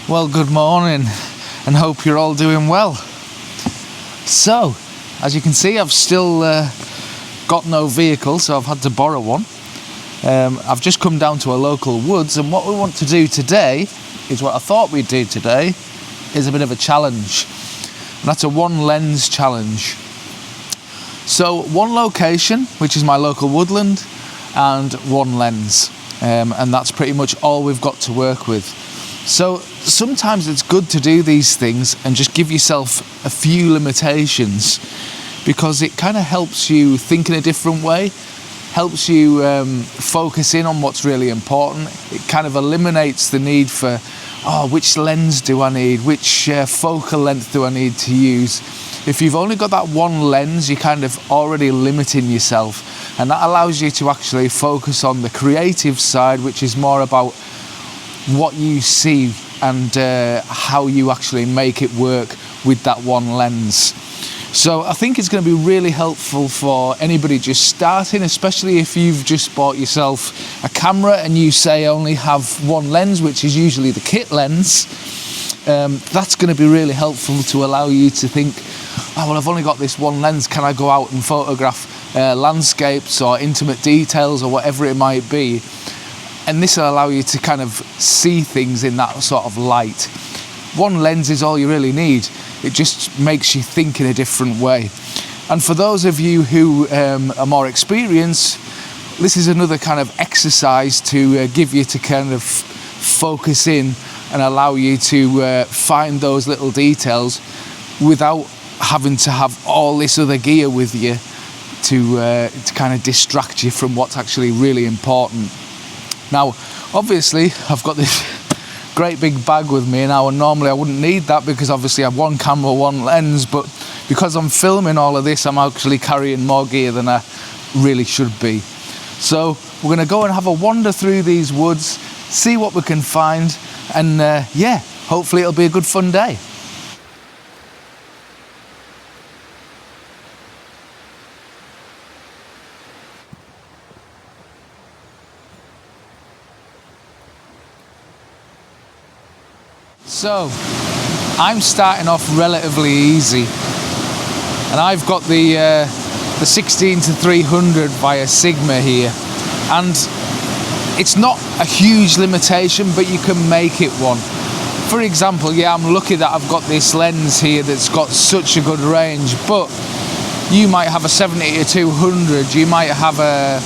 Well, good morning, and hope you're all doing well. So, as you can see, I've still got no vehicle, so I've had to borrow one. I've just come down to a local woods, and what we want to do today is what I thought we'd do today, is a bit of a challenge. And that's a one lens challenge. So, one location, which is my local woodland, and one lens. And that's pretty much all we've got to work with. So sometimes it's good to do these things and just give yourself a few limitations, because it kind of helps you think in a different way, helps you focus in on what's really important. It kind of eliminates the need for, which lens do I need? Which focal length do I need to use? If you've only got that one lens, you're kind of already limiting yourself, and that allows you to actually focus on the creative side, which is more about what you see and how you actually make it work with that one lens. So I think it's going to be really helpful for anybody just starting, especially if you've just bought yourself a camera and you say only have one lens, which is usually the kit lens. That's going to be really helpful to allow you to think, I've only got this one lens, can I go out and photograph landscapes or intimate details or whatever it might be? And this will allow you to kind of see things in that sort of light. One lens is all you really need. It just makes you think in a different way. And for those of you who are more experienced, this is another kind of exercise to give you to kind of focus in and allow you to find those little details without having to have all this other gear with you to kind of distract you from what's actually really important. Now, obviously, I've got this great big bag with me now, and normally I wouldn't need that because obviously I have one camera, one lens, but because I'm filming all of this, I'm actually carrying more gear than I really should be. So we're going to go and have a wander through these woods, see what we can find, and hopefully it'll be a good fun day. So, I'm starting off relatively easy, and I've got the 16 to 300 via Sigma here, and it's not a huge limitation, but you can make it one. For example, I'm lucky that I've got this lens here that's got such a good range, but you might have a 70 to 200, you might have a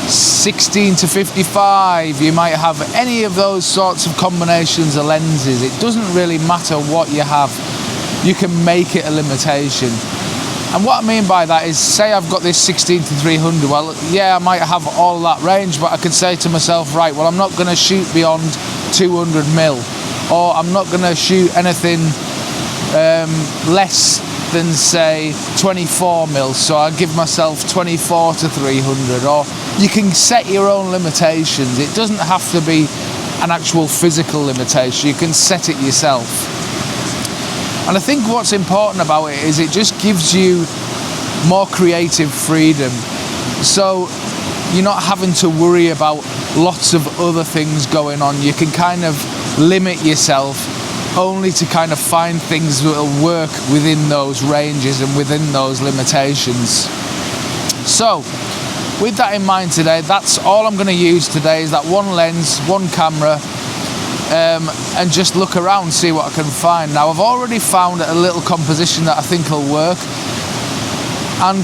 16 to 55, you might have any of those sorts of combinations of lenses. It doesn't really matter what you have, you can make it a limitation. And what I mean by that is, say I've got this 16 to 300, I might have all that range, but I could say to myself, right, I'm not going to shoot beyond 200mm, or I'm not going to shoot anything less than, say, 24mm, so I give myself 24 to 300, or you can set your own limitations. It doesn't have to be an actual physical limitation, you can set it yourself. And I think what's important about it is it just gives you more creative freedom. So you're not having to worry about lots of other things going on. You can kind of limit yourself only to kind of find things that will work within those ranges and within those limitations. So, with that in mind today, that's all I'm going to use today, is that one lens, one camera, and just look around, see what I can find. Now, I've already found a little composition that I think will work, and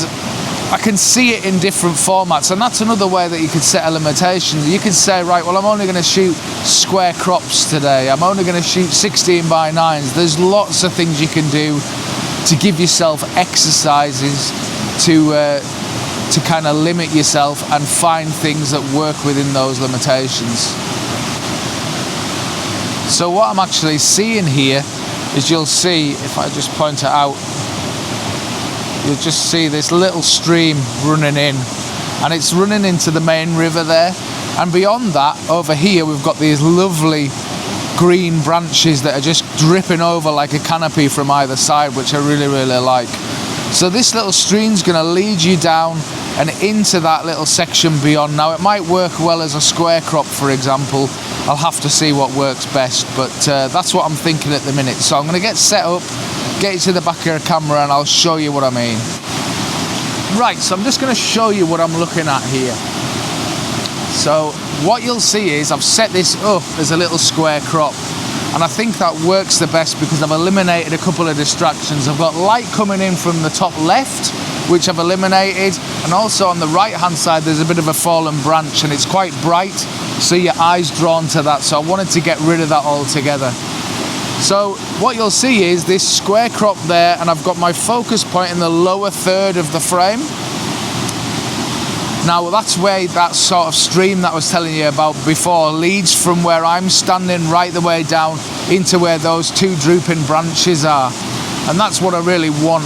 I can see it in different formats, and that's another way that you could set a limitation. You can say, right, I'm only going to shoot square crops today, I'm only going to shoot 16:9s. There's lots of things you can do to give yourself exercises to kind of limit yourself and find things that work within those limitations. So what I'm actually seeing here is, you'll see, if I just point it out, you'll just see this little stream running in, and it's running into the main river there, and beyond that, over here, we've got these lovely green branches that are just dripping over like a canopy from either side, which I really, really like. So this little stream's going to lead you down and into that little section beyond. Now it might work well as a square crop, for example. I'll have to see what works best, but that's what I'm thinking at the minute. So I'm going to get set up, get it to the back of the camera, and I'll show you what I mean. Right, so I'm just going to show you what I'm looking at here. So what you'll see is I've set this up as a little square crop, and I think that works the best because I've eliminated a couple of distractions. I've got light coming in from the top left, which I've eliminated, and also on the right hand side there's a bit of a fallen branch and it's quite bright, so your eye's drawn to that, so I wanted to get rid of that altogether. So what you'll see is this square crop there, and I've got my focus point in the lower third of the frame. Now that's where that sort of stream that I was telling you about before leads from where I'm standing right the way down into where those two drooping branches are, and that's what I really want.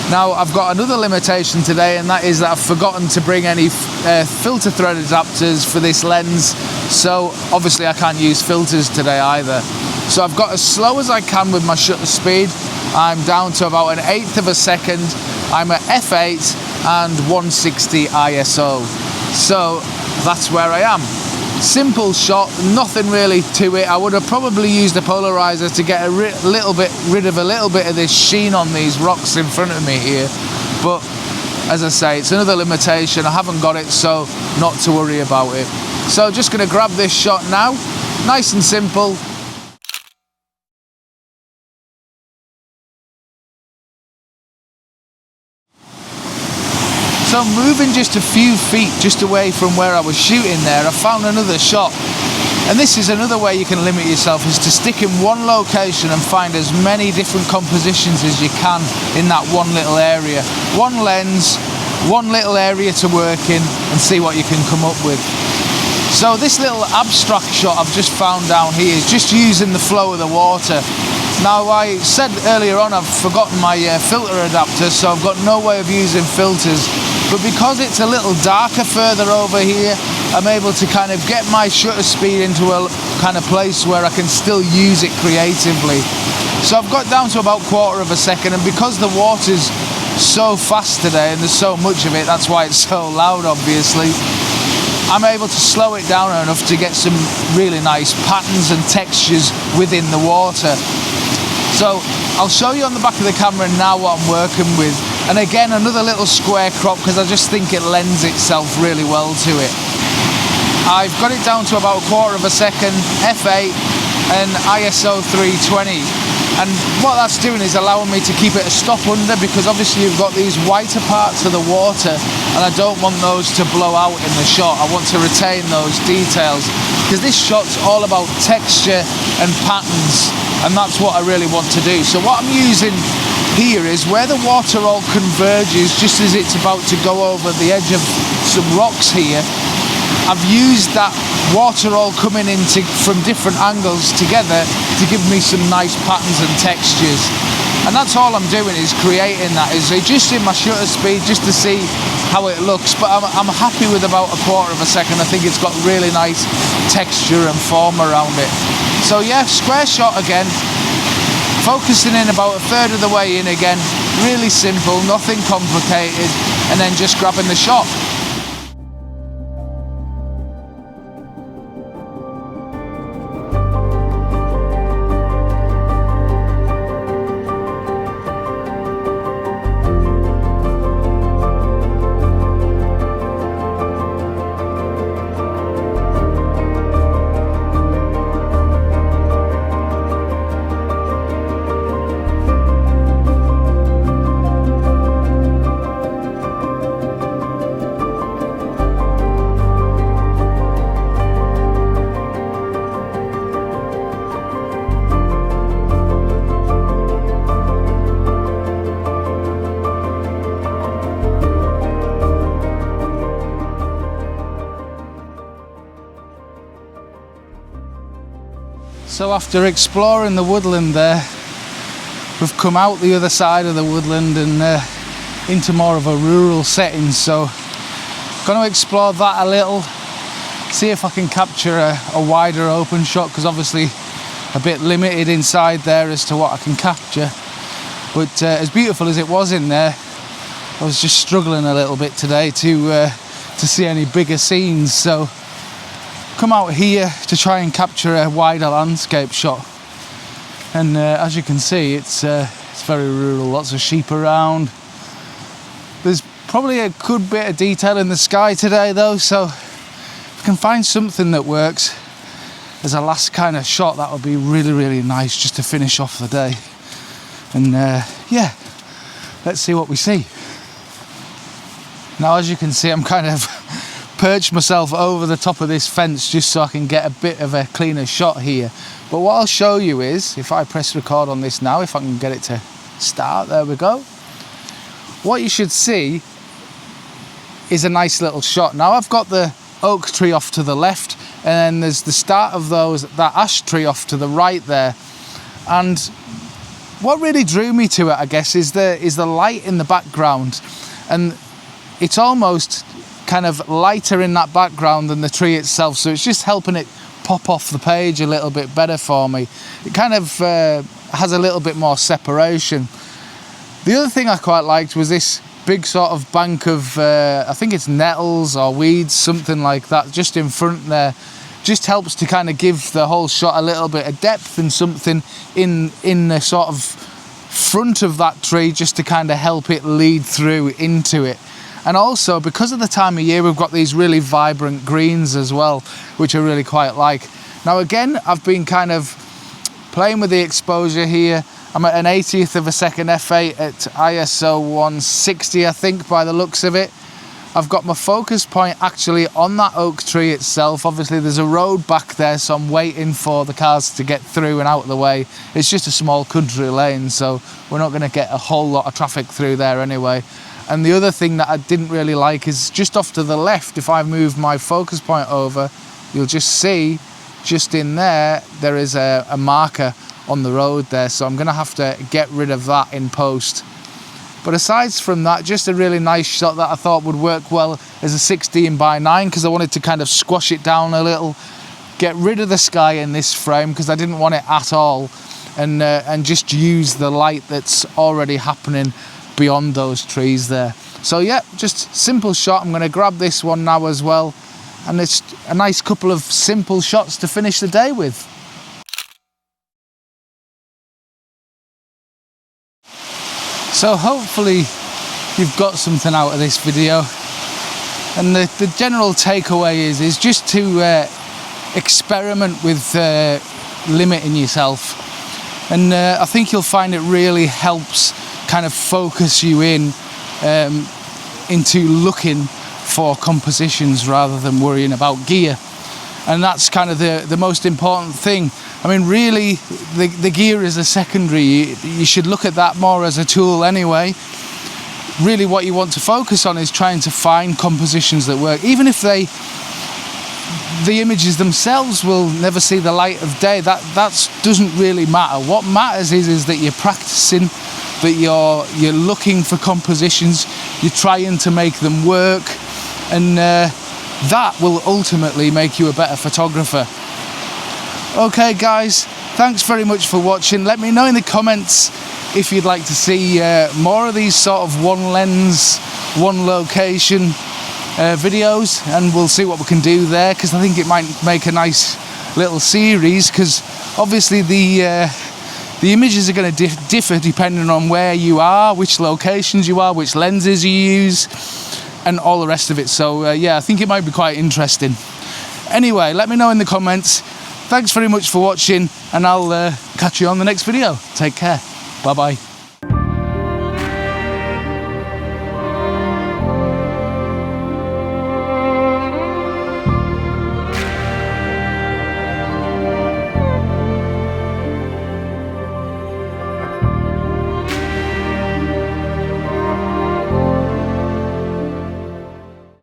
Now I've got another limitation today, and that is that I've forgotten to bring any filter thread adapters for this lens, so obviously I can't use filters today either. So I've got as slow as I can with my shutter speed. I'm down to about an 1/8 of a second. I'm at f8 and 160 ISO. So that's where I am. Simple shot, nothing really to it. I would have probably used a polarizer to get rid of a little bit of this sheen on these rocks in front of me here. But as I say, it's another limitation. I haven't got it, so not to worry about it. So just going to grab this shot now. Nice and simple. So moving just a few feet just away from where I was shooting there, I found another shot. And this is another way you can limit yourself, is to stick in one location and find as many different compositions as you can in that one little area. One lens, one little area to work in, and see what you can come up with. So this little abstract shot I've just found down here is just using the flow of the water. Now I said earlier on I've forgotten my filter adapter, so I've got no way of using filters. But because it's a little darker further over here, I'm able to kind of get my shutter speed into a kind of place where I can still use it creatively. So I've got down to about 1/4 of a second, and because the water's so fast today and there's so much of it, that's why it's so loud obviously, I'm able to slow it down enough to get some really nice patterns and textures within the water. So I'll show you on the back of the camera now what I'm working with. And again, another little square crop because I just think it lends itself really well to it. I've got it down to about 1/4 of a second, f8 and ISO 320. And what that's doing is allowing me to keep it a stop under, because obviously you've got these whiter parts of the water and I don't want those to blow out in the shot. I want to retain those details because this shot's all about texture and patterns, and that's what I really want to do. So what I'm using here is where the water all converges just as it's about to go over the edge of some rocks here. I've used that water all coming in from different angles together to give me some nice patterns and textures. And that's all I'm doing, is creating that, is just in my shutter speed just to see how it looks. But I'm happy with about 1/4 of a second. I think it's got really nice texture and form around it. So yeah, square shot again. Focusing in about 1/3 of the way in again. Really simple, nothing complicated. And then just grabbing the shot. So after exploring the woodland there, we've come out the other side of the woodland and into more of a rural setting. So going to explore that a little, see if I can capture a wider open shot, because obviously a bit limited inside there as to what I can capture. But as beautiful as it was in there, I was just struggling a little bit today to see any bigger scenes, so come out here to try and capture a wider landscape shot. And as you can see, it's very rural, lots of sheep around. There's probably a good bit of detail in the sky today though, so if I can find something that works as a last kind of shot, that would be really, really nice just to finish off the day. And yeah, let's see what we see. Now, as you can see, I'm kind of perched myself over the top of this fence just so I can get a bit of a cleaner shot here. But what I'll show you is, if I press record on this now, if I can get it to start, there we go. What you should see is a nice little shot. Now, I've got the oak tree off to the left, and then there's the start of that ash tree off to the right there. And what really drew me to it, I guess, is the light in the background. And it's almost kind of lighter in that background than the tree itself, so it's just helping it pop off the page a little bit better for me. It kind of has a little bit more separation. The other thing I quite liked was this big sort of bank of I think it's nettles or weeds, something like that, just in front there. Just helps to kind of give the whole shot a little bit of depth and something in the sort of front of that tree, just to kind of help it lead through into it. And also, because of the time of year, we've got these really vibrant greens as well, which I really quite like. Now again, I've been kind of playing with the exposure here. I'm at an 80th of a second f8 at ISO 160, I think, by the looks of it. I've got my focus point actually on that oak tree itself. Obviously there's a road back there, so I'm waiting for the cars to get through and out of the way. It's just a small country lane, so we're not going to get a whole lot of traffic through there anyway. And the other thing that I didn't really like is just off to the left. If I move my focus point over, you'll just see just in there is a marker on the road there, so I'm going to have to get rid of that in post. But aside from that, just a really nice shot that I thought would work well as a 16:9, because I wanted to kind of squash it down a little, get rid of the sky in this frame because I didn't want it at all, and just use the light that's already happening beyond those trees there. So yeah, just simple shot. I'm going to grab this one now as well, and it's a nice couple of simple shots to finish the day with. So hopefully you've got something out of this video, and the general takeaway is just to experiment with limiting yourself, and I think you'll find it really helps kind of focus you into looking for compositions rather than worrying about gear. And that's kind of the most important thing. I mean, really, the gear is a secondary. You should look at that more as a tool anyway. Really what you want to focus on is trying to find compositions that work. Even if the images themselves will never see the light of day, that doesn't really matter. What matters is that you're practicing, that you're looking for compositions, you're trying to make them work, and that will ultimately make you a better photographer. Okay guys, thanks very much for watching. Let me know in the comments if you'd like to see more of these sort of one lens, one location videos, and we'll see what we can do there, because I think it might make a nice little series, because obviously the images are going to differ depending on where you are, which locations you are, which lenses you use, and all the rest of it. So yeah, I think it might be quite interesting. Anyway, let me know in the comments. Thanks very much for watching, and I'll catch you on the next video. Take care. Bye bye.